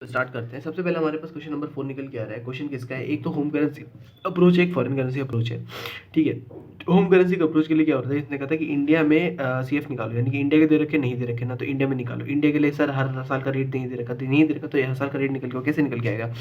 Start करते हैं। सबसे पहले हमारे पास क्वेश्चन नंबर 4 निकल के आ रहा है। क्वेश्चन किसका है? एक तो होम करेंसी अप्रोच है, एक फॉरेन करेंसी अप्रोच है। ठीक है, होम करेंसी का अप्रोच के लिए क्या होता है, इसने कहा था कि इंडिया में सीएफ निकालो, यानी कि इंडिया के दे रखे नहीं दे रखे ना, तो इंडिया में निकालो। इंडिया के लिए सर हर साल का रेट नहीं दे रखा, तो नहीं दे रखा तो हर साल का रेट निकल के कैसे निकल के आएगा?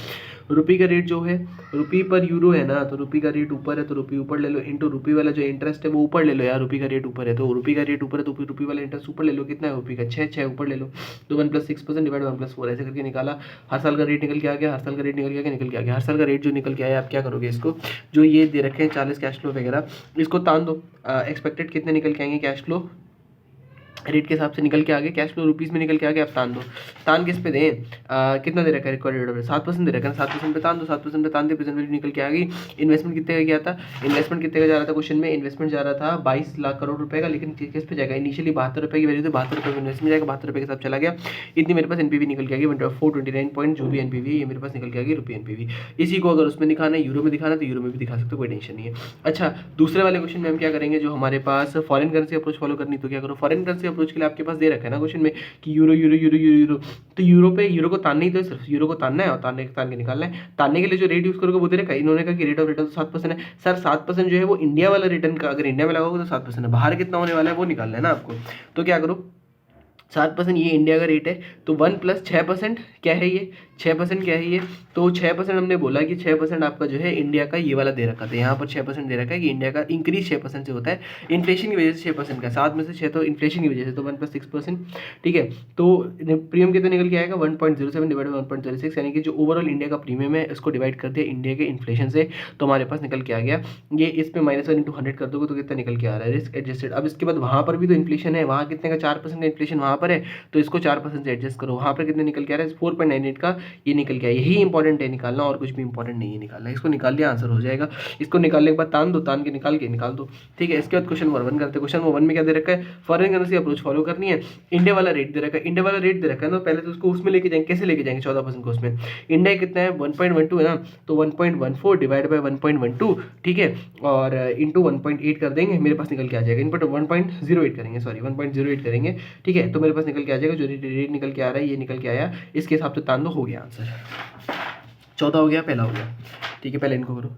रुपी का रेट जो है, रुपी पर यूरो है ना, तो रुपी का रेट ऊपर है तो रुपी ऊपर ले लो, इंटू रुपी वाला जो इंटरेस्ट है वो ऊपर ले लो यार। रुपी का रेट ऊपर है तो रुपी का रेट ऊपर है तो रुपी वाला इंटरेस्ट ऊपर ले लो। कितना है रुपी का? 6 ऊपर ले लो, तो 1 + 6% डिवाइड 1 + 4 ऐसे करके निकाला। हर साल का रेट निकल के आ गया, हर साल का रेट निकल के निकल के आ गया। हर साल का रेट जो निकल के आया, आप क्या करोगे? इसको जो ये दे रखे हैं 40 कैश फ्लो वगैरह, इसको तान दो। एक्सपेक्टेड कितने निकल के आएंगे कैश फ्लो? रेट के हिसाब से निकल के आगे, कैश फ्लो रुपीज़ में निकल के आगे। आप तान दो। तान किस पे दें? कितना दे रखा है रिकॉर्डेड रेट? 7% दे रखा है ना, 7% पे तान दो। 7% पे तान दे, प्रेजेंट वैल्यू निकल के आ गई। इन्वेस्टमेंट कितने का गया था? इन्वेस्टमेंट कितने का जा रहा था क्वेश्चन में? इन्वेस्टमेंट जा रहा था 22 लाख करोड़ रुपए का, लेकिन किस पे जाएगा? इनिशियली 72 रुपये की वैल्यू थी, 72 रुपये इन्वेस्टमेंट जाएगा, 72 रुपये के साथ चला गया। इतनी मेरे पास एनपीवी निकल के आ गई 429 पॉइंट, जो भी एनपीवी ये मेरे पास निकल के आ गई रुपये एनपीवी। इसी को अगर उसमें दिखाना है, यूरो में दिखाना है, तो यूरो में भी दिखा सकते हो, कोई टेंशन नहीं है। अच्छा, दूसरे वाले क्वेश्चन में हम क्या करेंगे? जो हमारे पास फॉरेन करेंसी अप्रोच फॉलो करनी, तो क्या करो? फॉरेन करेंसी अप्रोच के लिए आपके पास दे रखा है ना क्वेश्चन में कि euro euro euro euro euro, तो यूरो को तानना ही, तो सिर्फ यूरो को तानना है और तान के निकालना है। तानने के लिए जो रेट यूज करोगे वो दे रखा है। इन्होंने कहा कि रेट ऑफ रिटर्न तो 7% है। सर 7% जो है वो इंडिया वाला रिटर्न का, अगर इंडिया में लगाओगे तो 7% है, बाहर कितना होने वाला है वो निकालना है ना आपको। तो क्या करो? 7% ये इंडिया का रेट है, तो 1 + 6% क्या है ये? 6% क्या है ये? तो 6% हमने बोला कि 6% आपका जो है इंडिया का ये वाला दे रखा था। यहाँ पर 6% दे रखा है कि इंडिया का इंक्रीज 6% से होता है, इन्फ्लेशन की वजह से 6% का। 7 में से 6 तो इन्फ्लेशन की वजह से, तो 1 + 6%। ठीक है, तो प्रीमियम कितना निकल के आएगा? 1.07 डिवाइड 1.06, यानी कि जो ओवरऑल इंडिया का प्रीमियम है इसको डिवाइड कर दिया इंडिया के इन्फ्लेशन से, तो हमारे पास निकल के आ गया ये। इस पे -1 × 100 कर दोगे तो कितना निकल के आ रहा है? Risk adjusted. अब इसके बाद वहाँ पर भी तो इन्फ्लेशन है, वहाँ कितने का? 4% का इन्फ्लेशन वहाँ पर है, तो इसको 4% से एडजस्ट करो। वहाँ पर कितने निकल के आ रहा है? 4.98 का ये निकल के आया। यही इंपॉर्टेंट है निकालना, और कुछ भी इंपॉर्टेंट नहीं है निकालना। इसको निकाल लिया आंसर हो जाएगा। इसको निकालने के बाद तान दो, तान के निकाल दो। ठीक है, इसके बाद क्वेश्चन नंबर 1 करते हैं। क्वेश्चन नंबर 1 में क्या दे रखा है? फॉरेन करेंसी अप्रोच फॉलो करनी है। इंडिया वाला रेट दे रखा है, इंडिया वाला रेट दे रखा है ना, पहले तो उसको उसमें लेके जाएंगे। कैसे लेके जाएंगे 14% को उसमें? इंडिया कितना है? 1.12 है ना, तो 1.14 डिवाइड बाय 1.12, ठीक है, और इंटू 1.8 कर देंगे, मेरे पास निकल के आ जाएगा। इन पर 1.08 करेंगे, सॉरी 1.08 करेंगे। ठीक है, तो मेरे पास निकल के आ जाएगा जो रेट निकल के आ रहा है, ये निकल के आया। इसके हिसाब से तान दो, हो गया आंसर। 14 हो गया, पहला हो गया। ठीक है, पहले इनको करो।